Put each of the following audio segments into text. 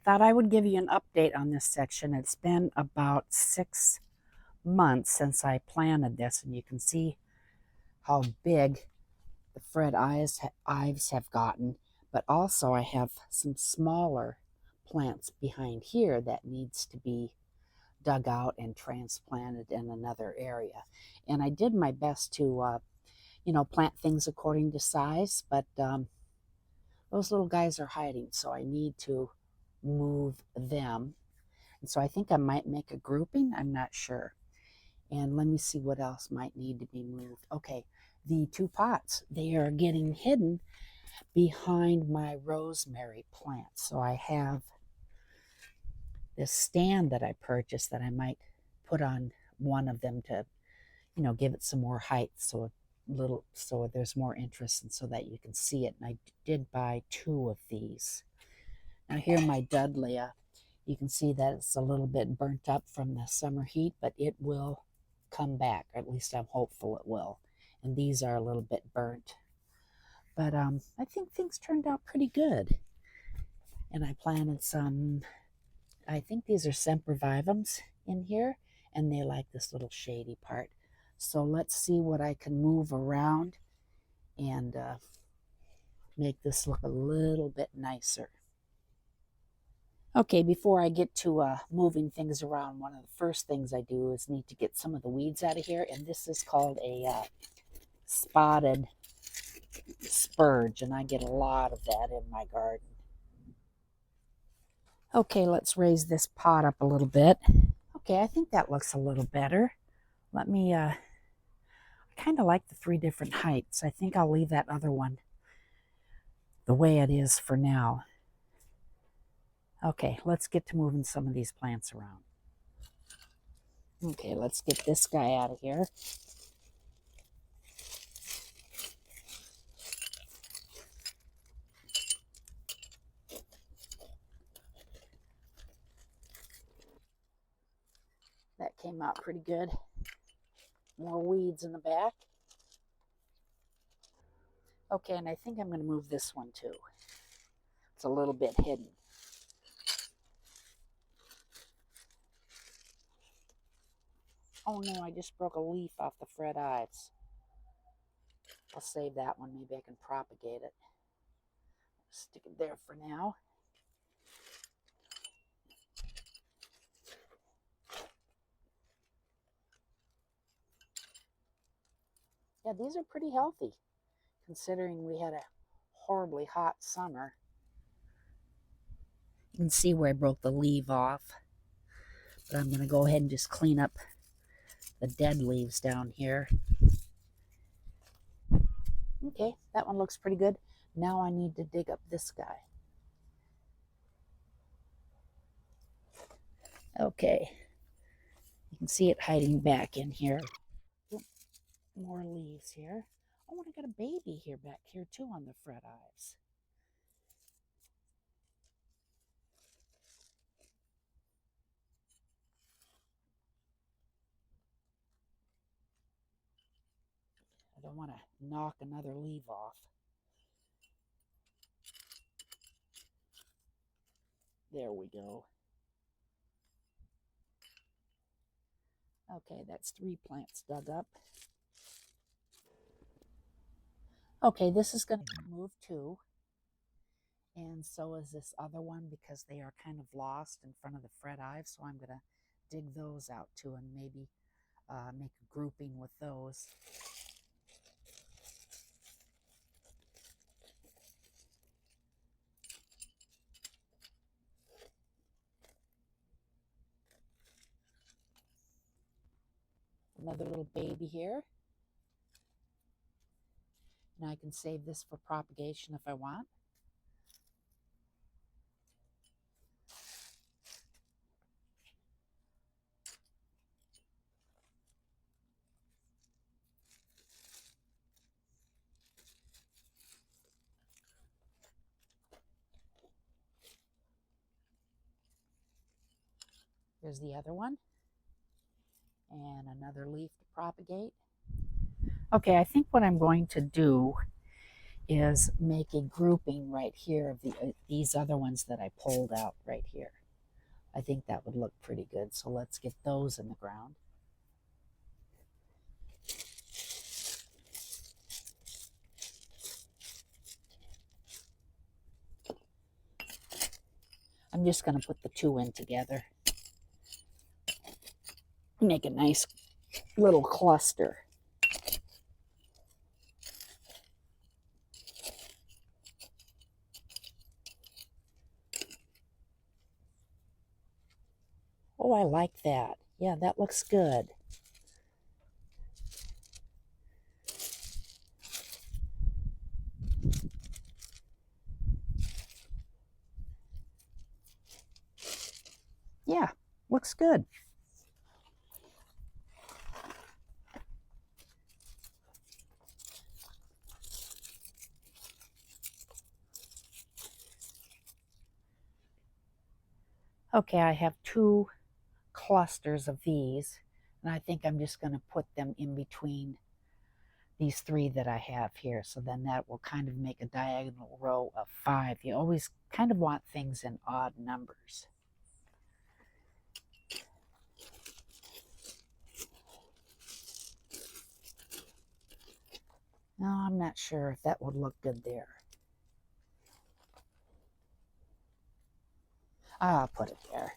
thought I would give you an update on this section. It's been about 6 months since I planted this, and you can see how big the Fred Ives have gotten. But also I have some smaller plants behind here that needs to be dug out and transplanted in another area. And I did my best to, plant things according to size, but those little guys are hiding, so I need to move them. And so I think I might make a grouping. I'm not sure. And let me see what else might need to be moved. Okay, the 2 pots, they are getting hidden behind my rosemary plant. So I have this stand that I purchased that I might put on one of them to, give it some more height, so there's more interest and so that you can see it. And I did buy 2 of these. Now here my Dudleya, you can see that it's a little bit burnt up from the summer heat, but it will come back, or at least I'm hopeful it will. And these are a little bit burnt. But I think things turned out pretty good. And I planted some, I think these are sempervivums in here, and they like this little shady part. So let's see what I can move around and make this look a little bit nicer. Okay, before I get to moving things around, one of the first things I do is need to get some of the weeds out of here. And this is called a spotted spurge, and I get a lot of that in my garden. Okay, let's raise this pot up a little bit. Okay, I think that looks a little better. Let me, I kind of like the 3 different heights. I think I'll leave that other one the way it is for now. Okay, let's get to moving some of these plants around. Okay, let's get this guy out of here. That came out pretty good. More weeds in the back. Okay, and I think I'm going to move this one too. It's a little bit hidden. Oh no, I just broke a leaf off the Fred Ives. I'll save that one. Maybe I can propagate it. Stick it there for now. Yeah, these are pretty healthy, considering we had a horribly hot summer. You can see where I broke the leaf off. But I'm going to go ahead and just clean up the dead leaves down here. Okay, that one looks pretty good. Now I need to dig up this guy. Okay, you can see it hiding back in here. More leaves here. Oh, and I got a baby here back here too on the Fred Ives. I don't want to knock another leaf off. There we go. Okay, that's 3 plants dug up. Okay, this is going to move too. And so is this other one, because they are kind of lost in front of the Fred Ives. So I'm going to dig those out too and maybe make a grouping with those. Another little baby here. And I can save this for propagation if I want. There's the other one. And another leaf to propagate. Okay, I think what I'm going to do is make a grouping right here of these other ones that I pulled out right here. I think that would look pretty good. So let's get those in the ground. I'm just going to put the two in together. Make a nice little cluster. Oh, I like that. Yeah, that looks good. Yeah, looks good. Okay, I have two clusters of these, and I think I'm just going to put them in between these three that I have here. So then that will kind of make a diagonal row of 5. You always kind of want things in odd numbers. No, I'm not sure if that would look good there. I'll put it there.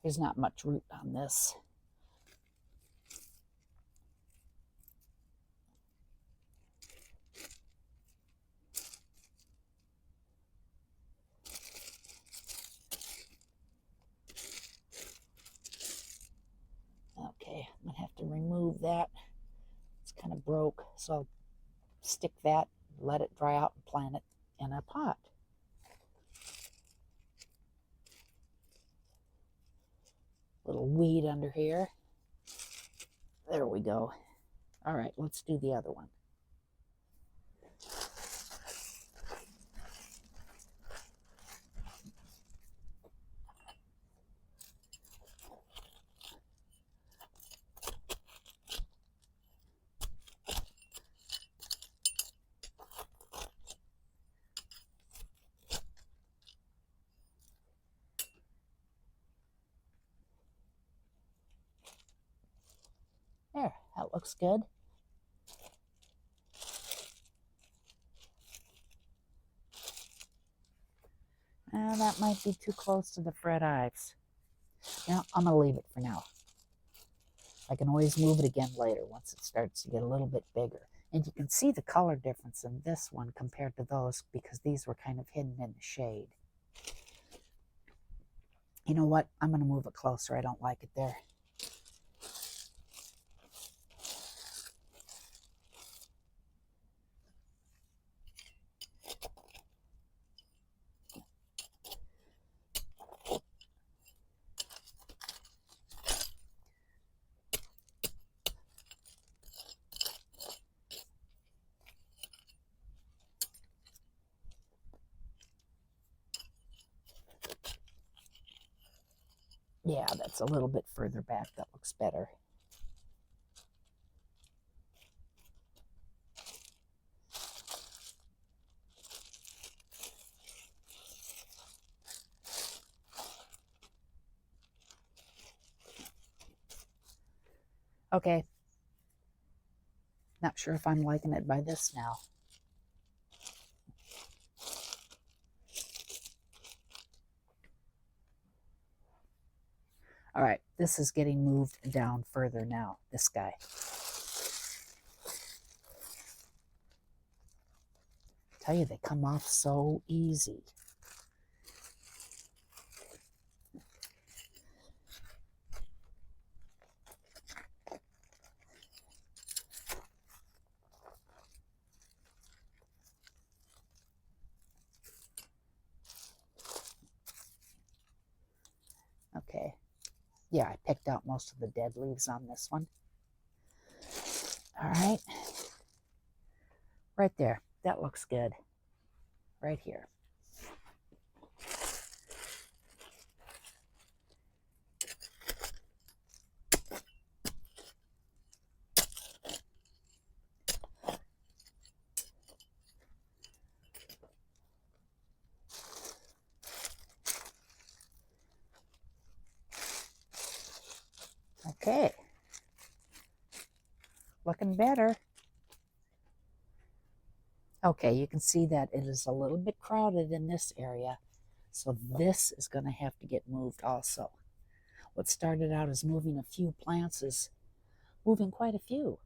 There's not much root on this. Okay, I'm gonna have to remove that. It's kind of broke, so I'll stick that, let it dry out, and plant it in a pot. Little weed under here. There we go. All right, let's do the other one. There, that looks good. That might be too close to the Fred Ives. Now, I'm going to leave it for now. I can always move it again later once it starts to get a little bit bigger. And you can see the color difference in this one compared to those because these were kind of hidden in the shade. You know what? I'm going to move it closer. I don't like it there. Yeah, that's a little bit further back. That looks better. Okay. Not sure if I'm liking it by this now. All right, this is getting moved down further now, this guy. I tell you, they come off so easy. Okay. Yeah, I picked out most of the dead leaves on this one. All right. Right there. That looks good. Right here. Okay. Looking better. Okay, you can see that it is a little bit crowded in this area. So this is going to have to get moved also. What started out as moving a few plants is moving quite a few.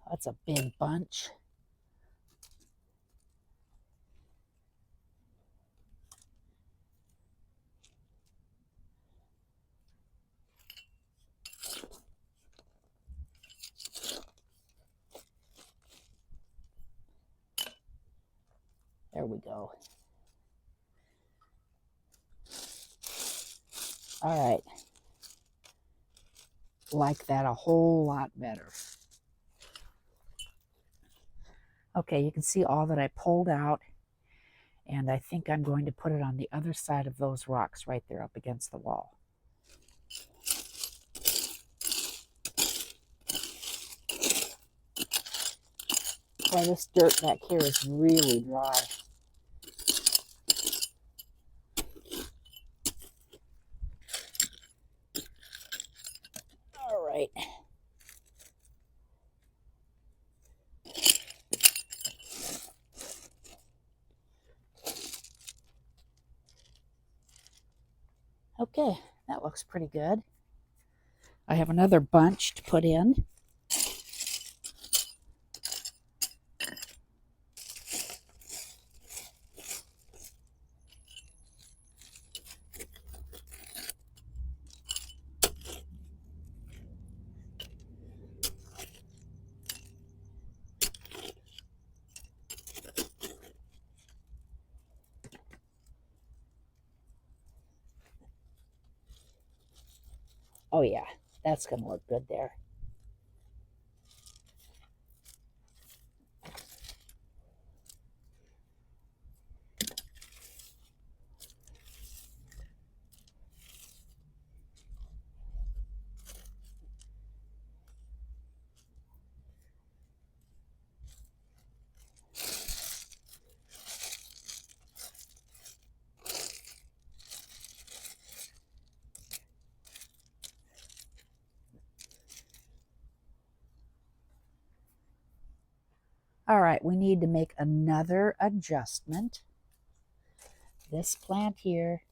That's a big bunch. There we go. All right. Like that a whole lot better. Okay, you can see all that I pulled out, and I think I'm going to put it on the other side of those rocks right there up against the wall. Boy, this dirt back here is really dry. All right. Okay, that looks pretty good. I have another bunch to put in. Oh yeah, that's going to look good there. All right, we need to make another adjustment. This plant here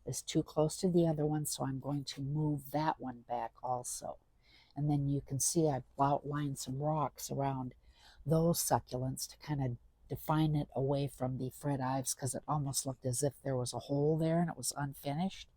is too close to the other one, so I'm going to move that one back also. And then you can see I've outlined some rocks around those succulents to kind of define it away from the Fred Ives, because it almost looked as if there was a hole there and it was unfinished.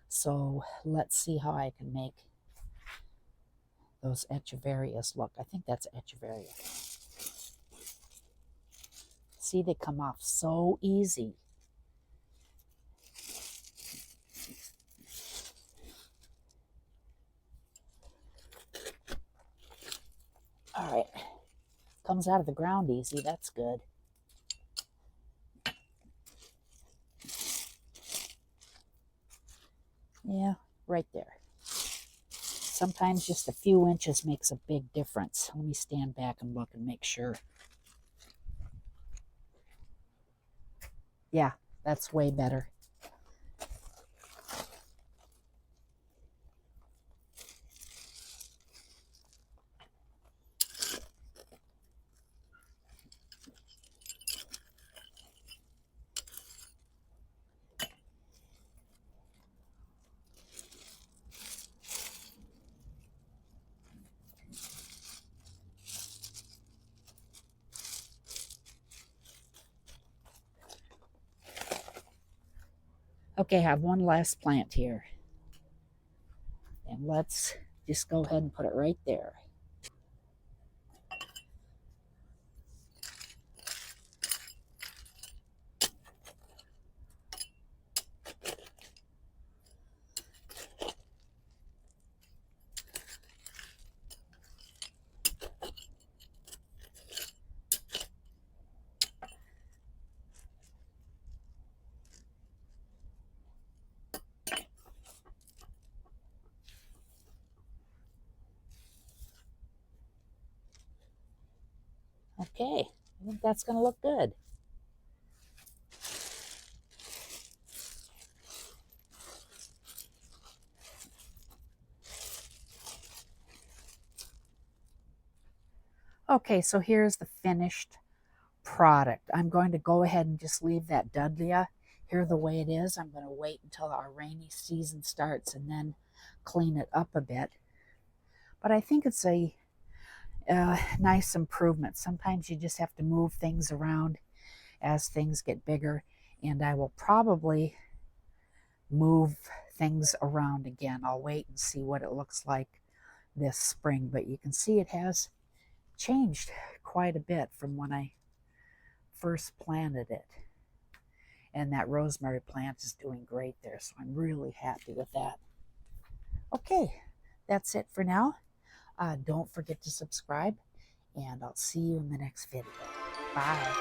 So let's see how I can make those Echeverias look. I think that's Echevereia. See, they come off so easy. All right, comes out of the ground easy, that's good. Yeah, right there. Sometimes just a few inches makes a big difference. Let me stand back and look and make sure. Yeah, that's way better. Okay, I have one last plant here. And let's just go ahead and put it right there. Okay, I think that's going to look good. Okay, so here's the finished product. I'm going to go ahead and just leave that Dudleya here the way it is. I'm going to wait until our rainy season starts and then clean it up a bit. But I think it's a nice improvement. Sometimes you just have to move things around as things get bigger, and I will probably move things around again. I'll wait and see what it looks like this spring, but you can see it has changed quite a bit from when I first planted it. And that rosemary plant is doing great there, so I'm really happy with that. Okay, that's it for now. Don't forget to subscribe, and I'll see you in the next video. Bye.